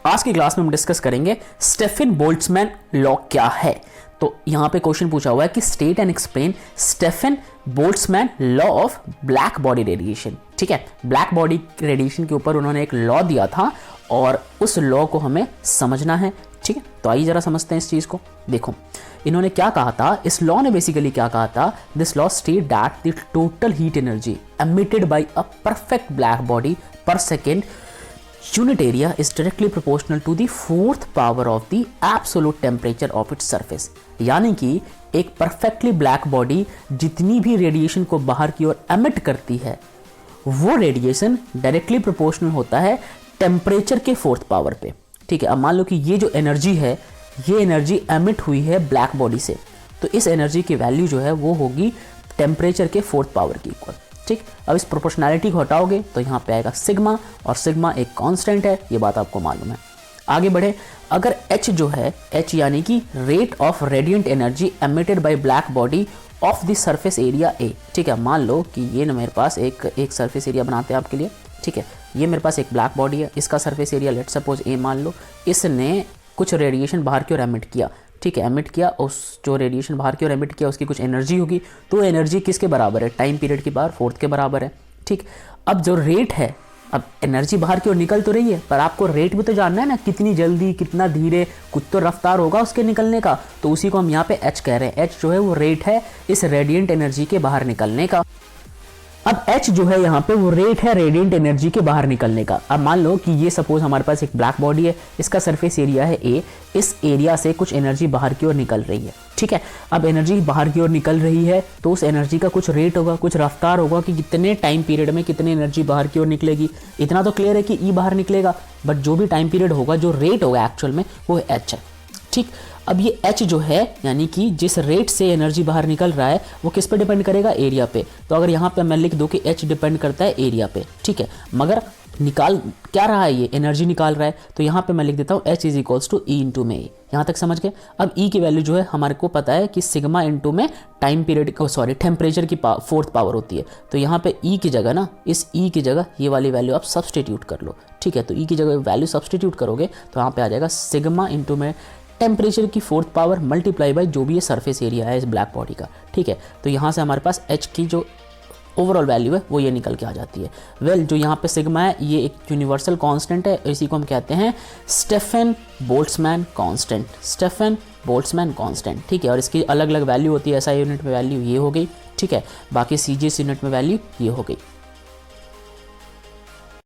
आज की क्लास में हम डिस्कस करेंगे स्टेफन बोल्ट्जमैन लॉ क्या है। तो यहाँ पे क्वेश्चन पूछा हुआ है कि state and explain Stefan Boltzmann law of black body radiation. ठीक है, ब्लैक बॉडी रेडिएशन के ऊपर उन्होंने एक लॉ दिया था और उस लॉ को हमें समझना है। ठीक है, तो आइए जरा समझते हैं इस चीज को। देखो इन्होंने क्या कहा था, इस लॉ ने बेसिकली क्या कहा था, this law state that the total heat energy emitted by a perfect black body पर second unit area is directly proportional to the fourth power of the absolute temperature of its surface। यानी कि एक perfectly black body जितनी भी radiation को बाहर की ओर emit करती है वो रेडिएशन डायरेक्टली प्रोपोर्शनल होता है टेम्परेचर के फोर्थ पावर पे। ठीक है, अब मान लो कि ये जो एनर्जी है ये एनर्जी एमिट हुई है ब्लैक बॉडी से, तो इस एनर्जी की वैल्यू जो है वो होगी टेम्परेचर के फोर्थ पावर की इक्वल। ठीक, अब इस प्रोपोर्शनैलिटी को हटाओगे तो यहाँ पे आएगा सिग्मा, और सिग्मा एक कांस्टेंट है, ये बात आपको मालूम है। आगे बढ़े, अगर H जो है, H यानी कि rate of radiant energy emitted by black body of the surface area A। ठीक है, मान लो कि ये ना मेरे पास एक सरफेस एरिया बनाते हैं आपके लिए। ठीक है, ये मेरे पास एक ब्लैक बॉडी है, इसका surface area let suppose A मान लो, इसने कुछ रेडिएशन बाहर की ओर एमिट किया। ठीक है, एमिट किया, उस जो रेडिएशन बाहर की ओर एमिट किया उसकी कुछ एनर्जी होगी, तो एनर्जी किसके बराबर है, टाइम पीरियड के बाहर फोर्थ के बराबर है। ठीक, अब जो रेट है, अब एनर्जी बाहर की ओर निकल तो रही है पर आपको रेट भी तो जानना है ना, कितनी जल्दी कितना धीरे, कुछ तो रफ्तार होगा उसके निकलने का, तो उसी को हम यहाँ पे H कह रहे हैं। H जो है वो रेट है इस रेडिएंट एनर्जी के बाहर निकलने का। अब H जो है यहाँ पे वो रेट है रेडिएंट एनर्जी के बाहर निकलने का। अब मान लो कि ये सपोज हमारे पास एक ब्लैक बॉडी है, इसका सरफेस एरिया है A, इस एरिया से कुछ एनर्जी बाहर की ओर निकल रही है। ठीक है, अब एनर्जी बाहर की ओर निकल रही है तो उस एनर्जी का कुछ रेट होगा, कुछ रफ्तार होगा कि कितने टाइम पीरियड में कितनी एनर्जी बाहर की ओर निकलेगी। इतना तो क्लियर है कि E बाहर निकलेगा, बट जो भी टाइम पीरियड होगा, जो रेट होगा एक्चुअल में, वो H है। ठीक, अब ये H जो है यानी कि जिस रेट से एनर्जी बाहर निकल रहा है वो किस पे डिपेंड करेगा, एरिया पे। तो अगर यहाँ पे मैं लिख दूँ कि H डिपेंड करता है एरिया पे। ठीक है, मगर निकाल क्या रहा है, ये एनर्जी निकाल रहा है, तो यहाँ पे मैं लिख देता हूँ H is equals to E into में। यहाँ तक समझ गए। अब E की वैल्यू जो है हमारे को पता है कि सिग्मा इंटू में टाइम पीरियड टेम्परेचर की फोर्थ पावर होती है, तो यहाँ पे E की जगह ना, इस E की जगह ये वाली वैल्यू आप सब्सटीट्यूट कर लो। ठीक है, तो E की जगह वैल्यू सब्सटीट्यूट करोगे तो यहाँ पे आ जाएगा सिग्मा इंटू में टेम्परेचर की फोर्थ पावर मल्टीप्लाई बाय जो भी ये सरफेस एरिया है इस ब्लैक बॉडी का। ठीक है, तो यहाँ से हमारे पास H की जो ओवरऑल वैल्यू है वो ये निकल के आ जाती है। वेल, जो यहाँ पे सिग्मा है ये एक यूनिवर्सल कांस्टेंट है, इसी को हम कहते हैं Stefan Boltzmann constant. Stefan Boltzmann constant. ठीक है, और इसकी अलग अलग वैल्यू होती है, SI यूनिट में वैल्यू ये हो गई। ठीक है, बाकी CGS यूनिट में वैल्यू ये हो गई।